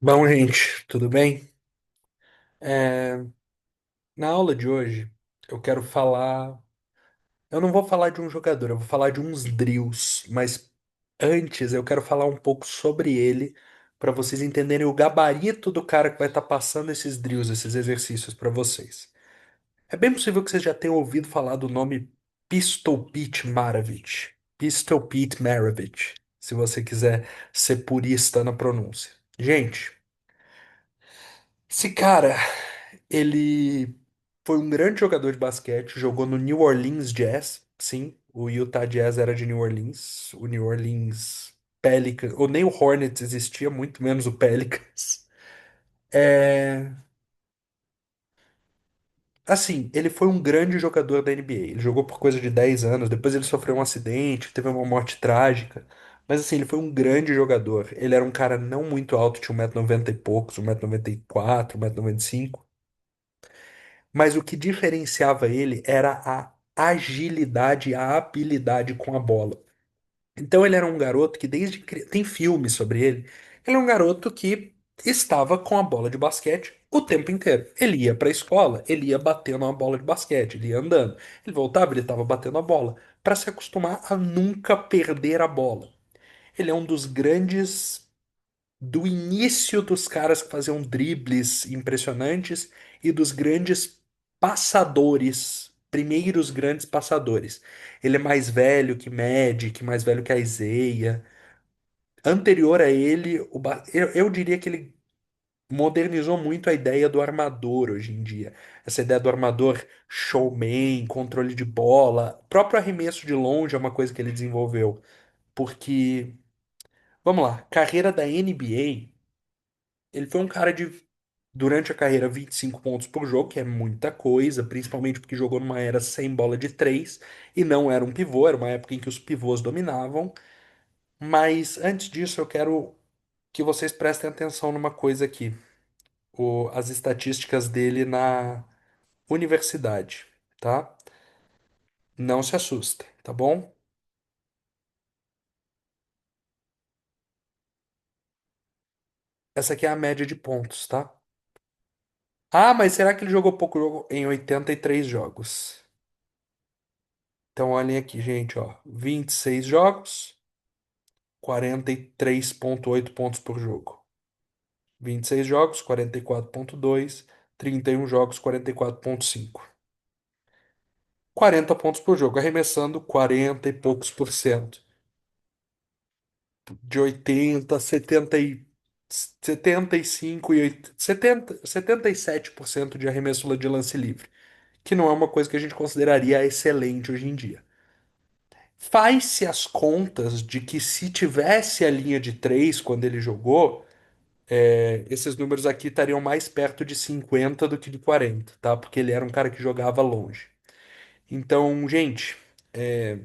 Bom, gente, tudo bem? É, Na aula de hoje, eu quero falar. Eu não vou falar de um jogador, eu vou falar de uns drills, mas antes eu quero falar um pouco sobre ele, para vocês entenderem o gabarito do cara que vai estar passando esses drills, esses exercícios para vocês. É bem possível que vocês já tenham ouvido falar do nome Pistol Pete Maravich. Pistol Pete Maravich, se você quiser ser purista na pronúncia. Gente. Esse cara, ele foi um grande jogador de basquete, jogou no New Orleans Jazz, sim, o Utah Jazz era de New Orleans, o New Orleans Pelicans, ou nem o Hornets existia, muito menos o Pelicans. É, assim, ele foi um grande jogador da NBA, ele jogou por coisa de 10 anos, depois ele sofreu um acidente, teve uma morte trágica, mas assim, ele foi um grande jogador, ele era um cara não muito alto, tinha 1,90 m e poucos, 1,94 m, 1,95 m. Mas o que diferenciava ele era a agilidade, a habilidade com a bola. Então ele era um garoto que tem filmes sobre ele. Ele é um garoto que estava com a bola de basquete o tempo inteiro. Ele ia para a escola, ele ia batendo uma bola de basquete, ele ia andando. Ele voltava, ele estava batendo a bola, para se acostumar a nunca perder a bola. Ele é um dos grandes do início dos caras que faziam dribles impressionantes e dos grandes passadores, primeiros grandes passadores. Ele é mais velho que Magic, mais velho que a Isaiah. Anterior a ele, eu diria que ele modernizou muito a ideia do armador hoje em dia. Essa ideia do armador showman, controle de bola, próprio arremesso de longe é uma coisa que ele desenvolveu. Porque, vamos lá, carreira da NBA. Ele foi um cara de, durante a carreira, 25 pontos por jogo, que é muita coisa, principalmente porque jogou numa era sem bola de três e não era um pivô, era uma época em que os pivôs dominavam. Mas antes disso, eu quero que vocês prestem atenção numa coisa aqui: as estatísticas dele na universidade, tá? Não se assustem, tá bom? Essa aqui é a média de pontos, tá? Ah, mas será que ele jogou pouco jogo em 83 jogos? Então olhem aqui, gente, ó, 26 jogos, 43,8 pontos por jogo. 26 jogos, 44,2. 31 jogos, 44,5. 40 pontos por jogo, arremessando 40 e poucos por cento. De 80, 70 75 e 77% de arremesso de lance livre, que não é uma coisa que a gente consideraria excelente hoje em dia. Faz-se as contas de que se tivesse a linha de 3 quando ele jogou, esses números aqui estariam mais perto de 50 do que de 40, tá? Porque ele era um cara que jogava longe. Então, gente, é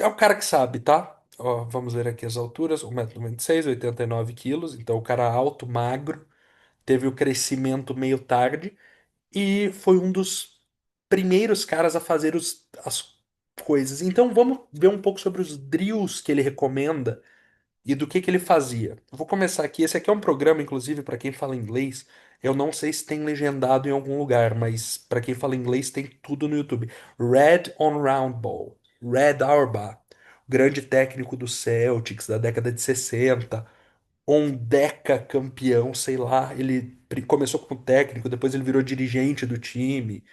o cara que sabe, tá? Ó, vamos ver aqui as alturas: 1,96 m, 89 quilos. Então, o cara alto, magro, teve o crescimento meio tarde e foi um dos primeiros caras a fazer as coisas. Então, vamos ver um pouco sobre os drills que ele recomenda e do que ele fazia. Eu vou começar aqui. Esse aqui é um programa, inclusive, para quem fala inglês. Eu não sei se tem legendado em algum lugar, mas para quem fala inglês tem tudo no YouTube. Red on Round Ball. Red Auerbach, grande técnico do Celtics da década de 60, um deca campeão, sei lá. Ele começou como técnico, depois ele virou dirigente do time.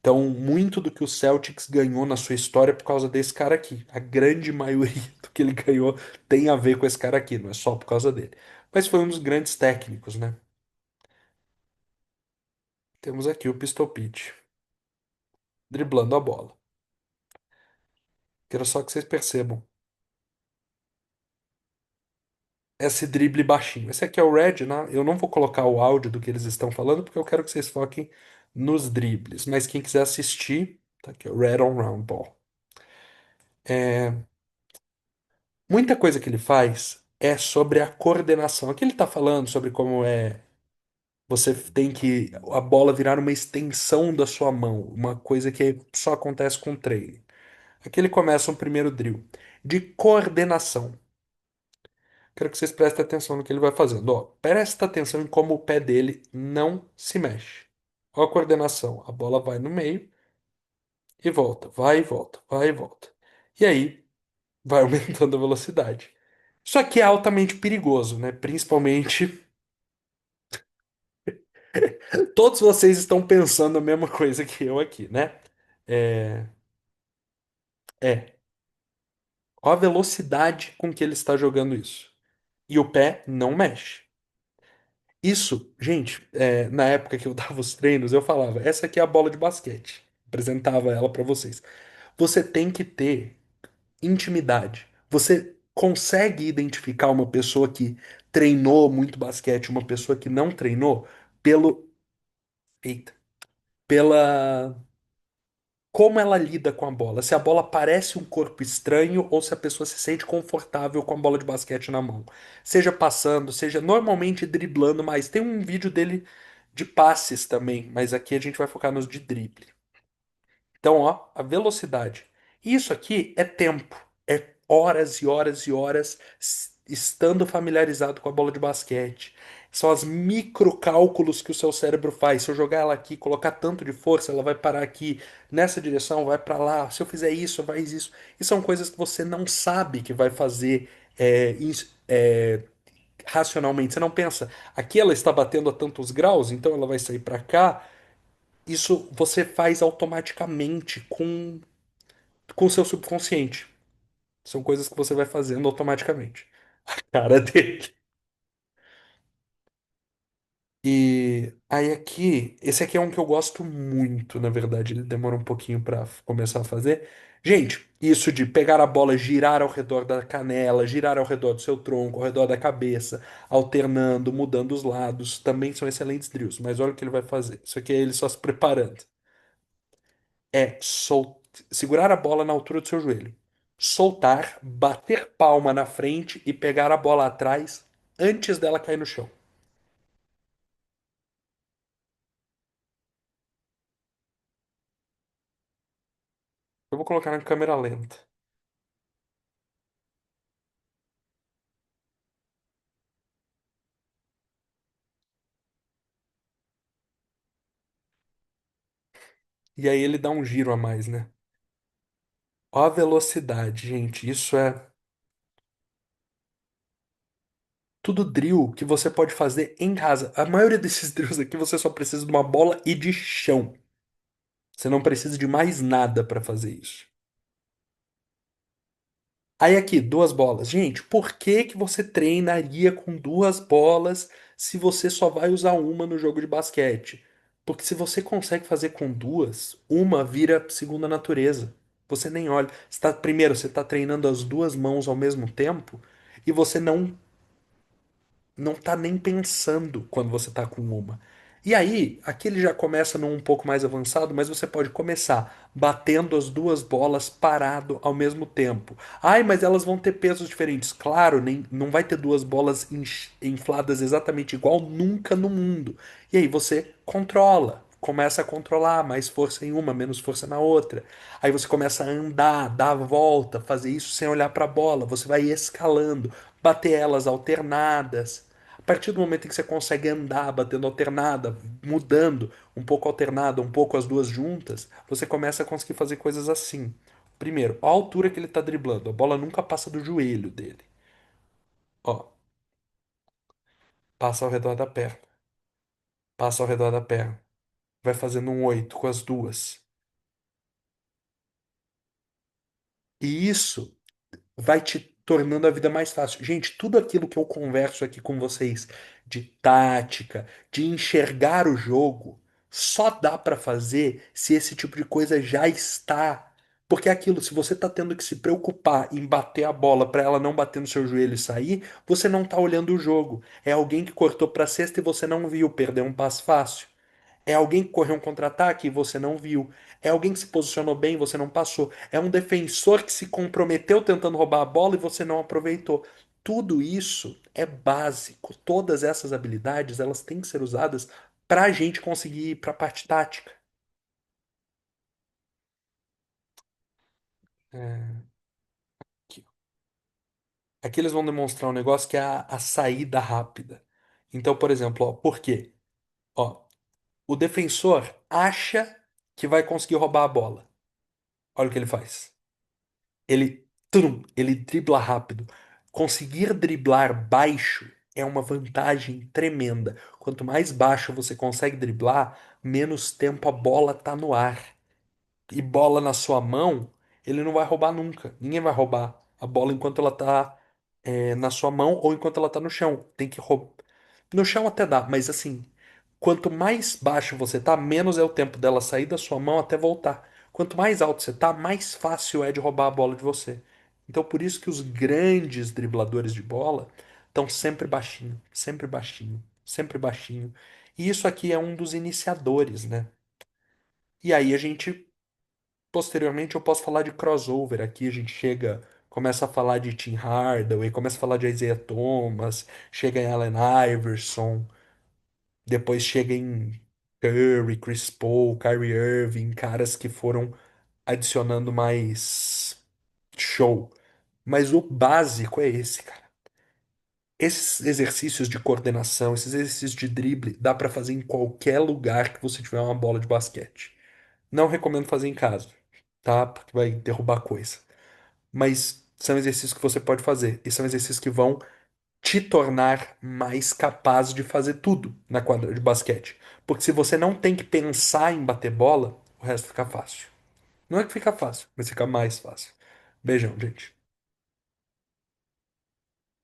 Então, muito do que o Celtics ganhou na sua história é por causa desse cara aqui. A grande maioria do que ele ganhou tem a ver com esse cara aqui, não é só por causa dele. Mas foi um dos grandes técnicos, né? Temos aqui o Pistol Pete, driblando a bola. Quero só que vocês percebam esse drible baixinho. Esse aqui é o Red, né? Eu não vou colocar o áudio do que eles estão falando, porque eu quero que vocês foquem nos dribles. Mas quem quiser assistir, tá aqui, o Red on Round Ball. É, muita coisa que ele faz é sobre a coordenação. Aqui ele está falando sobre como você tem que a bola virar uma extensão da sua mão, uma coisa que só acontece com treino. Aqui ele começa um primeiro drill de coordenação. Quero que vocês prestem atenção no que ele vai fazendo. Ó, presta atenção em como o pé dele não se mexe. Ó a coordenação. A bola vai no meio e volta, vai e volta, vai e volta. E aí vai aumentando a velocidade. Isso aqui é altamente perigoso, né? Principalmente todos vocês estão pensando a mesma coisa que eu aqui, né? É, é. Ó a velocidade com que ele está jogando isso. E o pé não mexe. Isso, gente, na época que eu dava os treinos, eu falava: essa aqui é a bola de basquete. Apresentava ela para vocês. Você tem que ter intimidade. Você consegue identificar uma pessoa que treinou muito basquete, uma pessoa que não treinou, pelo. Eita. Pela. Como ela lida com a bola. Se a bola parece um corpo estranho ou se a pessoa se sente confortável com a bola de basquete na mão. Seja passando, seja normalmente driblando, mas tem um vídeo dele de passes também, mas aqui a gente vai focar nos de drible. Então, ó, a velocidade. Isso aqui é tempo. É horas e horas e horas estando familiarizado com a bola de basquete. São os microcálculos que o seu cérebro faz. Se eu jogar ela aqui, colocar tanto de força, ela vai parar aqui, nessa direção, vai para lá. Se eu fizer isso, vai isso. E são coisas que você não sabe que vai fazer racionalmente. Você não pensa, aqui ela está batendo a tantos graus, então ela vai sair para cá. Isso você faz automaticamente com o seu subconsciente. São coisas que você vai fazendo automaticamente. Cara dele. E aí aqui, esse aqui é um que eu gosto muito, na verdade, ele demora um pouquinho pra começar a fazer. Gente, isso de pegar a bola, girar ao redor da canela, girar ao redor do seu tronco, ao redor da cabeça, alternando, mudando os lados, também são excelentes drills. Mas olha o que ele vai fazer. Isso aqui é ele só se preparando. Segurar a bola na altura do seu joelho, soltar, bater palma na frente e pegar a bola atrás antes dela cair no chão. Eu vou colocar na câmera lenta. E aí ele dá um giro a mais, né? Ó a velocidade, gente. Isso é tudo drill que você pode fazer em casa. A maioria desses drills aqui você só precisa de uma bola e de chão. Você não precisa de mais nada para fazer isso. Aí aqui, duas bolas. Gente, por que que você treinaria com duas bolas se você só vai usar uma no jogo de basquete? Porque se você consegue fazer com duas, uma vira segunda natureza. Você nem olha. Primeiro, você está treinando as duas mãos ao mesmo tempo e você não tá nem pensando quando você tá com uma. E aí, aqui ele já começa num um pouco mais avançado, mas você pode começar batendo as duas bolas parado ao mesmo tempo. Ai, mas elas vão ter pesos diferentes. Claro, nem, não vai ter duas bolas infladas exatamente igual nunca no mundo. E aí você controla. Começa a controlar mais força em uma, menos força na outra. Aí você começa a andar, dar a volta, fazer isso sem olhar para a bola. Você vai escalando, bater elas alternadas. A partir do momento em que você consegue andar batendo alternada, mudando um pouco alternada, um pouco as duas juntas, você começa a conseguir fazer coisas assim. Primeiro, a altura que ele está driblando, a bola nunca passa do joelho dele. Ó, passa ao redor da perna, passa ao redor da perna, vai fazendo um oito com as duas. E isso vai te tornando a vida mais fácil. Gente, tudo aquilo que eu converso aqui com vocês de tática, de enxergar o jogo, só dá pra fazer se esse tipo de coisa já está. Porque é aquilo, se você tá tendo que se preocupar em bater a bola pra ela não bater no seu joelho e sair, você não tá olhando o jogo. É alguém que cortou pra cesta e você não viu, perdeu um passe fácil. É alguém que correu um contra-ataque e você não viu. É alguém que se posicionou bem e você não passou. É um defensor que se comprometeu tentando roubar a bola e você não aproveitou. Tudo isso é básico. Todas essas habilidades, elas têm que ser usadas para a gente conseguir ir para a parte tática. É, aqui. Aqui eles vão demonstrar um negócio que é a saída rápida. Então, por exemplo, ó, por quê? Ó, o defensor acha que vai conseguir roubar a bola. Olha o que ele faz. Ele dribla rápido. Conseguir driblar baixo é uma vantagem tremenda. Quanto mais baixo você consegue driblar, menos tempo a bola tá no ar. E bola na sua mão, ele não vai roubar nunca. Ninguém vai roubar a bola enquanto ela tá na sua mão ou enquanto ela tá no chão. Tem que roubar. No chão até dá, mas assim, quanto mais baixo você tá, menos é o tempo dela sair da sua mão até voltar. Quanto mais alto você tá, mais fácil é de roubar a bola de você. Então por isso que os grandes dribladores de bola estão sempre baixinho, sempre baixinho, sempre baixinho. E isso aqui é um dos iniciadores, né? E aí a gente posteriormente eu posso falar de crossover. Aqui a gente chega, começa a falar de Tim Hardaway, começa a falar de Isaiah Thomas, chega em Allen Iverson, depois chega em Curry, Chris Paul, Kyrie Irving, caras que foram adicionando mais show. Mas o básico é esse, cara. Esses exercícios de coordenação, esses exercícios de drible, dá pra fazer em qualquer lugar que você tiver uma bola de basquete. Não recomendo fazer em casa, tá? Porque vai derrubar coisa. Mas são exercícios que você pode fazer. E são exercícios que vão te tornar mais capaz de fazer tudo na quadra de basquete. Porque se você não tem que pensar em bater bola, o resto fica fácil. Não é que fica fácil, mas fica mais fácil. Beijão, gente.